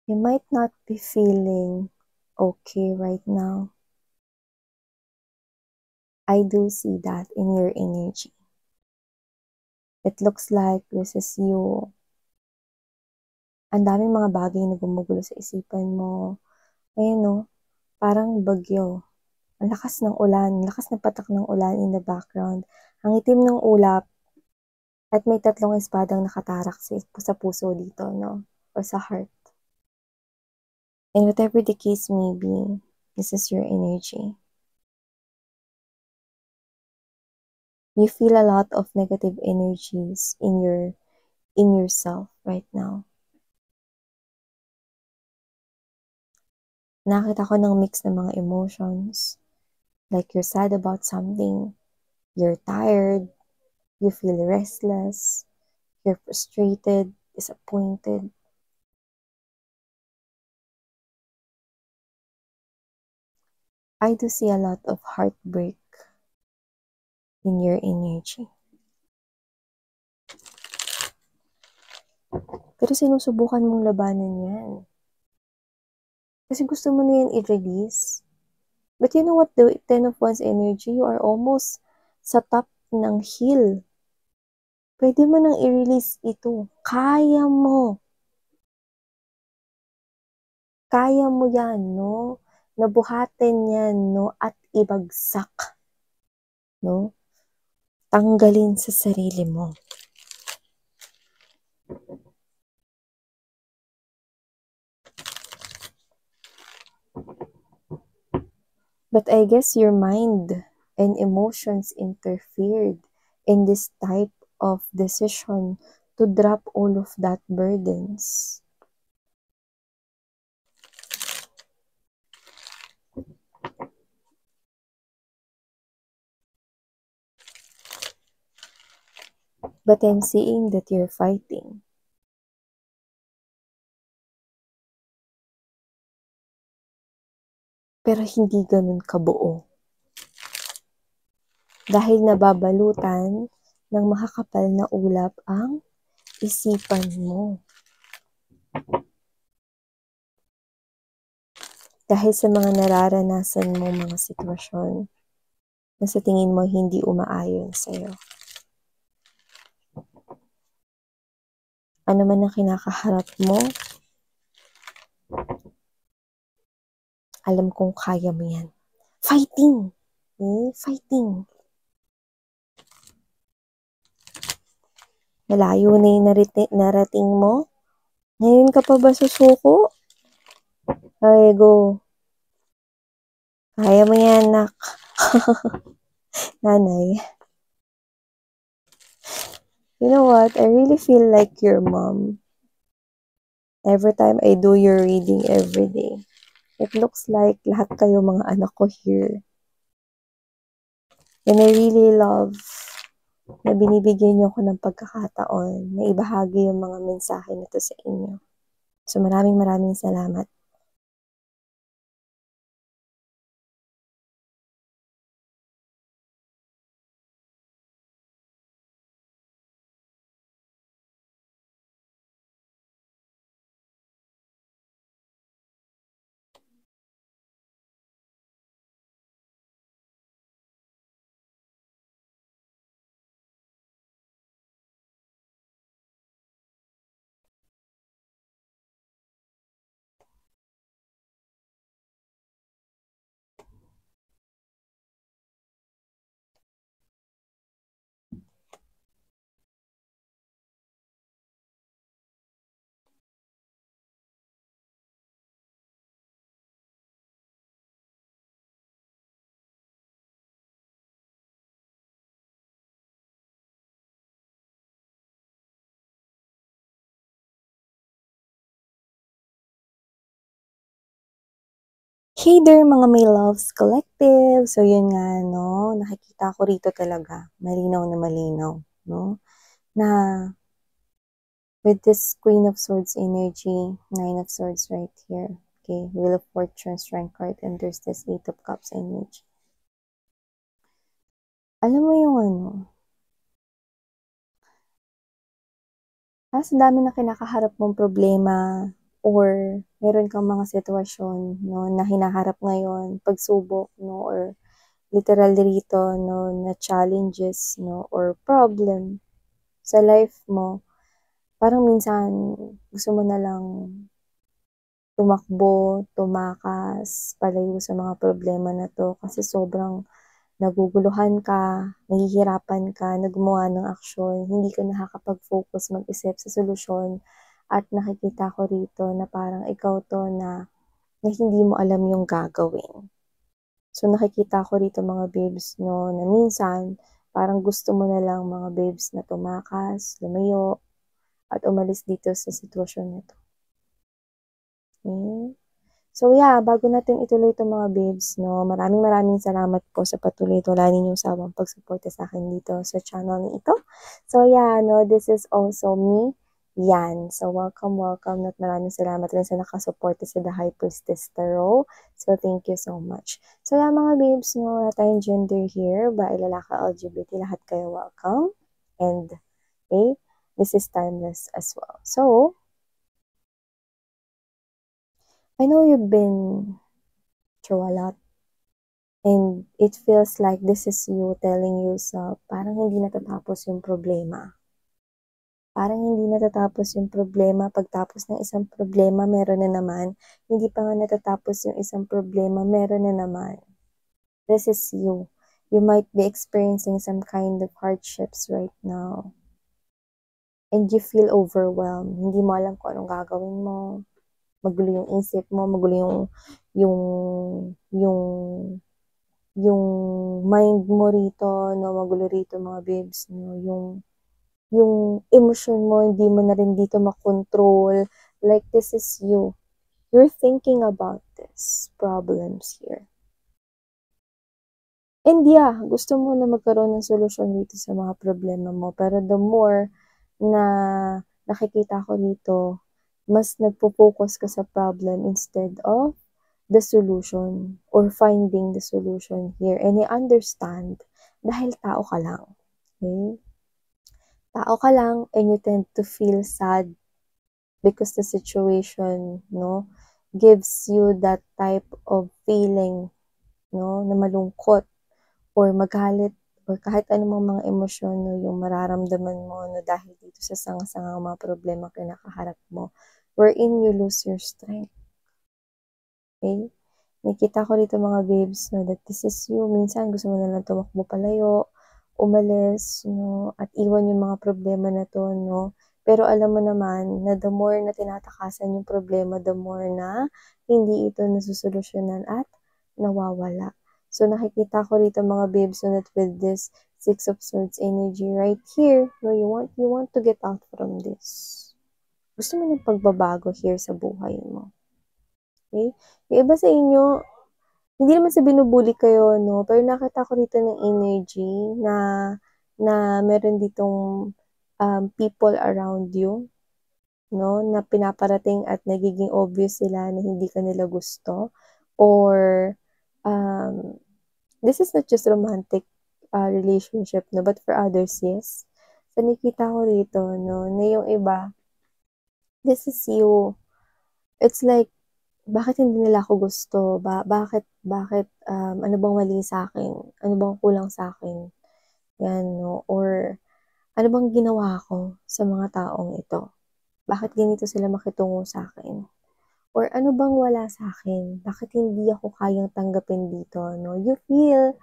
You might not be feeling okay right now. I do see that in your energy. It looks like this is you. Ang daming mga bagay na gumugulo sa isipan mo. Ayan no, parang bagyo. Ang lakas ng ulan, lakas ng patak ng ulan in the background. Ang itim ng ulap at may 3 espadang nakatarak sa puso dito, no? Or sa heart. And whatever the case may be, this is your energy. You feel a lot of negative energies in yourself right now. Nakita ko ng mix ng mga emotions. Like you're sad about something, you're tired, you feel restless, you're frustrated, disappointed. I do see a lot of heartbreak in your energy. Pero sinusubukan mong labanan yan. Kasi gusto mo na yan i-release. But you know what, the 10 of Wands energy, you are almost sa top ng hill. Pwede mo nang i-release ito. Kaya mo. Kaya mo yan, no? Nabuhatin yan, no? At ibagsak. No? Tanggalin sa sarili mo. But I guess your mind and emotions interfered in this type of decision to drop all of that burdens. But I'm seeing that you're fighting. Pero hindi ganun kabuo. Dahil nababalutan ng makakapal na ulap ang isipan mo. Dahil sa mga nararanasan mo mga sitwasyon na sa tingin mo hindi umaayon sa'yo. Ano man ang kinakaharap mo, alam kong kaya mo yan. Fighting! Fighting! Malayo na yung narating mo? Ngayon ka pa ba susuko? Ay, go. Kaya mo yan, nak. Nanay. You know what? I really feel like your mom. Every time I do your reading every day, it looks like lahat kayo mga anak ko here. And I really love na binibigyan niyo ako ng pagkakataon na ibahagi yung mga mensahe nito sa inyo. So maraming salamat. Hey there mga may loves collective. So yun nga no, nakikita ko rito talaga, malinaw na malinaw, no? Na with this Queen of Swords energy, 9 of Swords right here. Okay, Wheel of Fortune, Strength card, and there's this 8 of Cups energy. Alam mo yung ano, mas dami na kinakaharap mong problema or meron kang mga sitwasyon, no, na hinaharap ngayon, pagsubok, no, or literal rito, no, na challenges, no, or problem sa life mo, parang minsan gusto mo na lang tumakbo, tumakas, palayo sa mga problema na 'to kasi sobrang naguguluhan ka, nahihirapan ka na gumawa ng aksyon, hindi ka nakakapag-focus mag-isip sa solusyon at nakikita ko rito na parang ikaw 'to na hindi mo alam yung gagawin. So, nakikita ko rito mga babes 'no, na minsan parang gusto mo na lang mga babes na tumakas, lumayo, at umalis dito sa sitwasyon na 'to, okey? So yeah, bago natin ituloy 'tong mga babes 'no, maraming salamat po sa patuloy at wala ninyong sawang pagsuporta sa'kin dito sa channel na ito. So yeah, 'no, this is also me, Yan. So welcome at maraming salamat rin sa nakasuporta sa The High Priestess Tarot. So thank you so much. So yeah, mga babes 'no, wala tayong gender here, babae, lalaki, LGBT, lahat kayo welcome. And okay, this is timeless as well. So, I know you've been through a lot. And it feels like this is you telling yourself, parang hindi natatapos yung problema. Parang hindi natatapos yung problema, pagtapos ng isang problema meron na naman, hindi pa nga natatapos yung isang problema, meron na naman. This is you. You might be experiencing some kind of hardships right now. And you feel overwhelmed. Hindi mo alam kung anong gagawin mo. Magulo yung isip mo, magulo yung, yung yung mind mo rito, 'no, magulo rito mga babes, 'no, yung emosyon mo hindi mo na rin dito makontrol, like this is you. You're thinking about these problems here. And yeah, gusto mo na magkaroon ng solusyon dito sa mga problema mo, pero the more na nakikita ko dito, mas nagfo-focus ka sa problem instead of the solution or finding the solution here. And I understand dahil tao ka lang, okay? Tao ka lang and you tend to feel sad because the situation, no, gives you that type of feeling, no, na malungkot or magalit or kahit anumang mga emosyon, no, yung mararamdaman mo, no, dahil dito sa sanga-sangang mga problema kinakaharap mo, wherein you lose your strength, okay? Nakita ko rito mga babes, no, that this is you. Minsan gusto mo na lang tumakbo palayo, umalis, no, at iwan yung mga problema na 'to, no. Pero alam mo naman na the more na tinatakasan yung problema, the more na hindi ito nasusolusyunan at nawawala. So nakikita ko rito mga babes, no, that with this Six of Swords energy right here, no, you want to get out from this. Gusto mo ng pagbabago here sa buhay mo. Okay? Yung iba sa inyo, hindi naman sa binubuli kayo, no, pero nakita ko rito ng energy na meron ditong, people around you, no, na pinaparating at nagiging obvious sila na hindi ka nila gusto or, um, this is not just romantic, relationship, no, but for others, yes. So nakikita ko rito, no, na yung iba, this is you. It's like, bakit hindi nila ako gusto? Bakit, ano bang mali sa'kin? Ano bang kulang sa'kin? Yan 'no, or ano bang ginawa ko sa mga taong ito? Bakit ganito sila makitungo sa'kin? Or ano bang wala sa'kin? Bakit hindi ako kayang tanggapin dito 'no? You feel,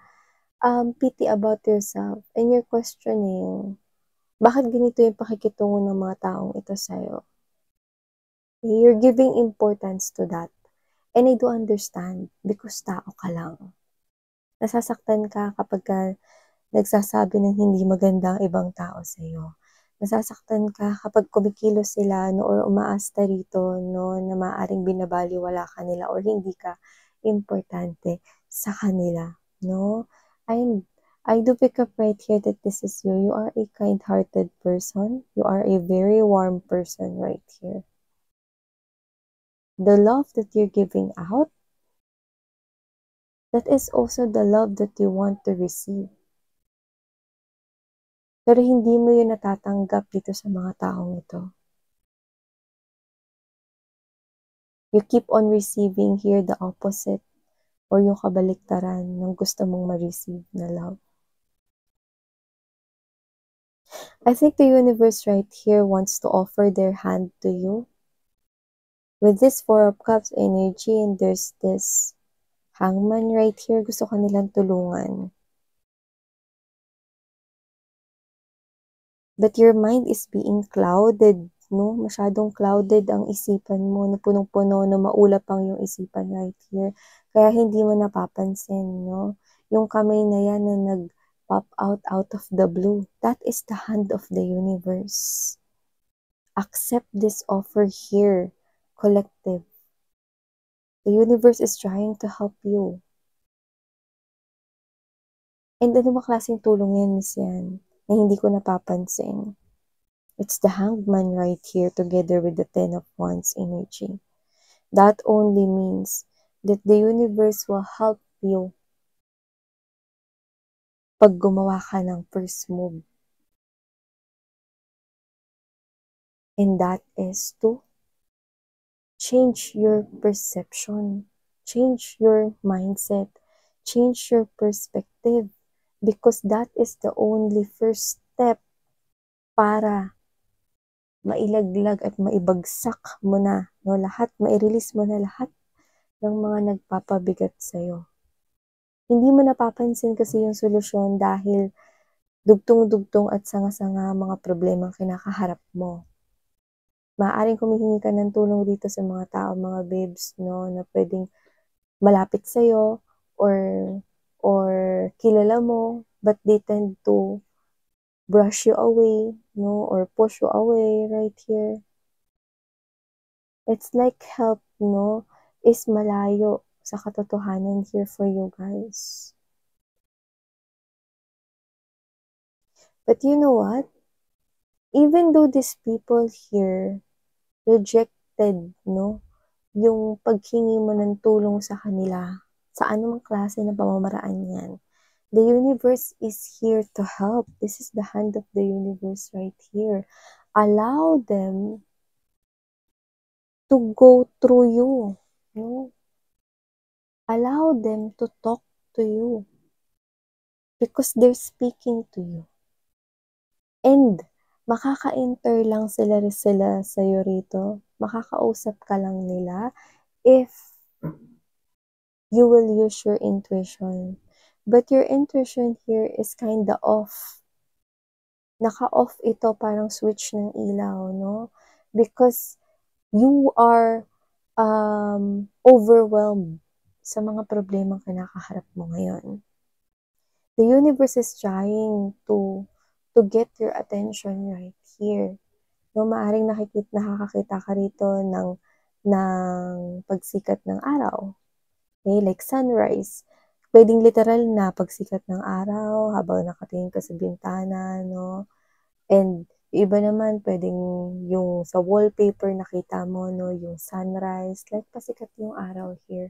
pity about yourself and you're questioning, bakit ganito yung pakikitungo ng mga taong ito sa'yo? You're giving importance to that. And I do understand because tao ka lang. Nasasaktan ka kapagka nagsasabi ng hindi maganda ang ibang tao sa'yo. Nasasaktan ka kapag kumikilos sila 'no or umaasta rito 'no na maaaring binabalewala ka nila or hindi ka importante sa kanila 'no. And I do pick up right here that this is you. You are a kind-hearted person. You are a very warm person right here. The love that you're giving out, that is also the love that you want to receive. Pero hindi mo yun natatanggap dito sa mga taong ito. You keep on receiving here the opposite or yung kabaliktaran ng gusto mong ma-receive na love. I think the universe right here wants to offer their hand to you. With this Four of Cups energy and there's this Hangman right here, gusto ka nilang tulungan. But your mind is being clouded, no? Masyadong clouded ang isipan mo, na punong-puno, na maulap ang yung isipan right here. Kaya hindi mo napapansin, no? Yung kamay na yan na nag-pop out of the blue, that is the hand of the universe. Accept this offer here, collective. The universe is trying to help you. And ano ba klaseng tulong yan, Miss Yan, na hindi ko napapansin? It's the Hangman right here together with the Ten of Wands energy. That only means that the universe will help you pag gumawa ka ng first move. And that is to change your perception, change your mindset, change your perspective, because that is the only first step para mailaglag at maibagsak mo na, no, lahat, mairelease mo na lahat ng mga nagpapabigat sa'yo. Hindi mo napapansin kasi yung solusyon dahil dugtong-dugtong at sanga-sanga mga problemang kinakaharap mo. Maaaring humihingi ka ng tulong dito sa mga tao, mga babes, no, na pwedeng malapit sa'yo or kilala mo, but they tend to brush you away, no, or push you away right here. It's like help, no, is malayo sa katotohanan here for you guys. But you know what? Even though these people here rejected, no, yung paghingi mo ng tulong sa kanila, sa anumang klase ng pamamaraan yan, the universe is here to help. This is the hand of the universe right here. Allow them to go through you, no? Allow them to talk to you because they're speaking to you. And makaka-enter lang sila sa'yo rito. Makakausap ka lang nila if you will use your intuition. But your intuition here is kinda off. Naka-off ito, parang switch ng ilaw, no? Because you are overwhelmed sa mga problemang kinakaharap mo ngayon. The universe is trying to get your attention right here. No, maaring nakakakita ka rito ng pagsikat ng araw. Okay, like sunrise. Pwedeng literal na pagsikat ng araw habang nakatingin ka sa bintana, no? And iba naman, pwedeng yung sa wallpaper nakita mo, no, yung sunrise, like pasikat yung araw here,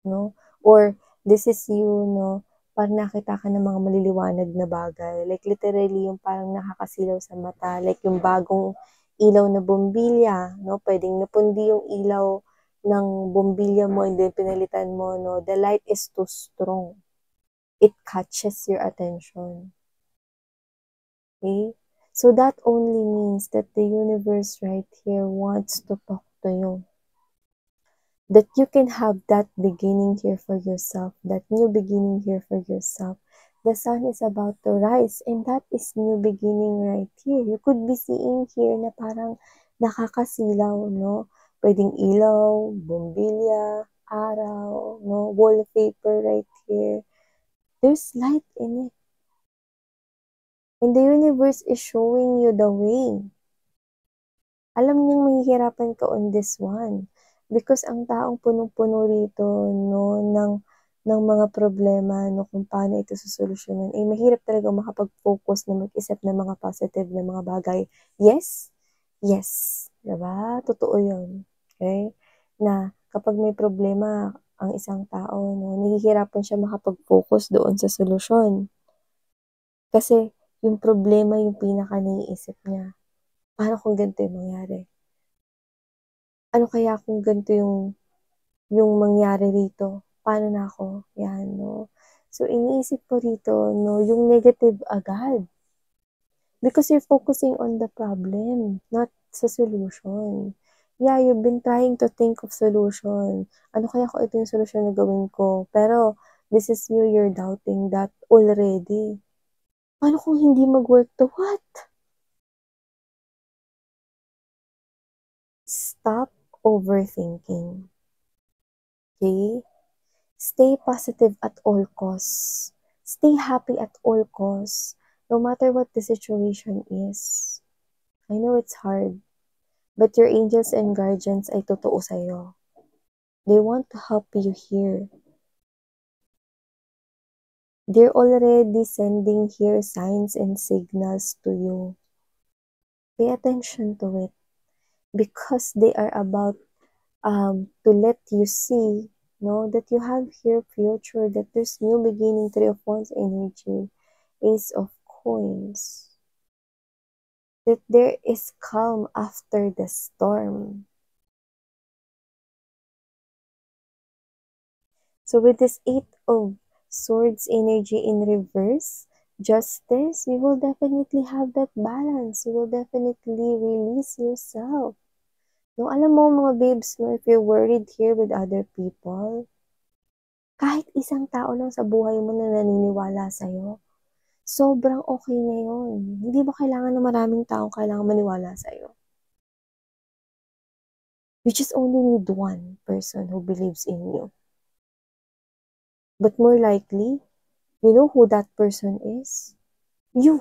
no? Or this is you, no, parang nakita ka ng mga maliliwanag na bagay, like literally yung parang nakakasilaw sa mata, like yung bagong ilaw na bombilya, no, pwedeng napundi yung ilaw ng bombilya mo and then pinalitan mo, no, the light is too strong. It catches your attention. Okay? So that only means that the universe right here wants to talk to you. That you can have that beginning here for yourself, that new beginning here for yourself. The sun is about to rise and that is new beginning right here. You could be seeing here na parang nakakasilaw, no? Pwedeng ilaw, bombilya, araw, no? Wallpaper right here. There's light in it. And the universe is showing you the way. Alam niyang mahihirapan ka on this one. Because ang taong punong-puno rito, no, ng mga problema, no, kung paano ito susolusyonan, mahirap talaga makapag-focus na mag-isip ng mga positive na mga bagay. Yes? Yes. Diba? Totoo yun. Okay? Na kapag may problema ang isang tao, no, nahihirapan siya makapag-focus doon sa solusyon. Kasi yung problema yung pinaka naiisip niya. Paano kung ganito yung mangyari? Ano kaya kung ganito yung mangyari rito? Paano na ako? Yan, no? So, iniisip ko rito, no, yung negative agad. Because you're focusing on the problem, not sa solution. Yeah, you've been trying to think of solution. Ano kaya kung ito yung solution na gawin ko? Pero, this is you're doubting that already. Paano kung hindi mag-work to? What? Stop overthinking. Okay? Stay positive at all costs. Stay happy at all costs, no matter what the situation is. I know it's hard, but your angels and guardians ay totoo sa'yo. They want to help you here. They're already sending here signs and signals to you. Pay attention to it because they are about to let you see, no, that you have here future, that there's new beginning, Three of Wands energy, Ace of Coins, that there is calm after the storm. So with this Eight of Swords energy in reverse, Justice, you will definitely have that balance. You will definitely release yourself. No, alam mo mga babes, no, if you're worried here with other people, kahit isang tao lang sa buhay mo na naniniwala sa'yo, sobrang okay na yun. Hindi ba kailangan na maraming taong kailangan maniwala sa'yo? You just only need one person who believes in you. But more likely, you know who that person is? You.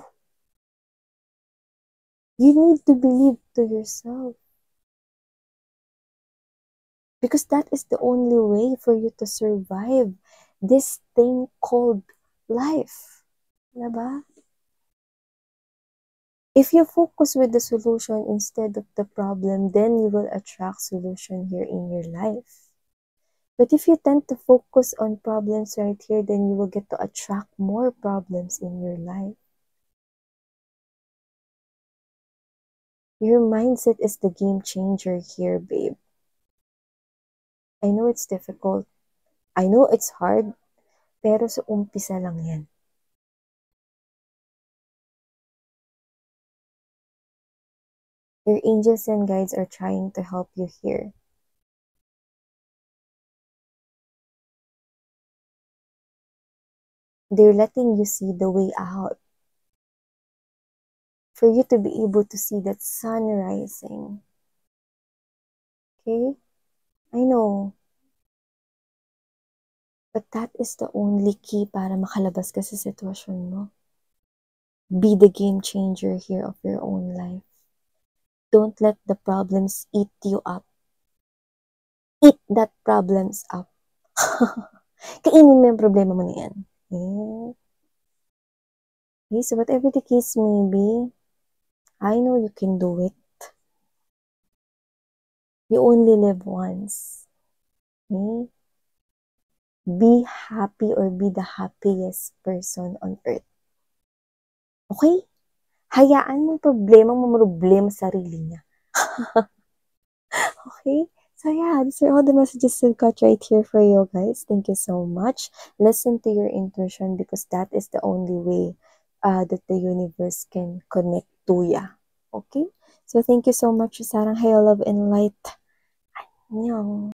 You need to believe to yourself. Because that is the only way for you to survive this thing called life. Diba? If you focus with the solution instead of the problem, then you will attract solution here in your life. But if you tend to focus on problems right here, then you will get to attract more problems in your life. Your mindset is the game changer here, babe. I know it's difficult. I know it's hard. Pero sa umpisa lang yan. Your angels and guides are trying to help you here. They're letting you see the way out. For you to be able to see that sun rising. Okay? I know. But that is the only key para makalabas ka sa sitwasyon mo. Be the game changer here of your own life. Don't let the problems eat you up. Eat that problems up. Kainin mo yung problema mo na yan. Okay, so whatever the case may be, I know you can do it. You only live once. Okay? Be happy or be the happiest person on earth. Okay? Hayaan mong problema sa sarili niya. Okay? So yeah, these are all the messages I've got right here for you guys. Thank you so much. Listen to your intuition because that is the only way that the universe can connect to ya. Okay? So thank you so much, Sarang. Hayo, love and light. Annyeong.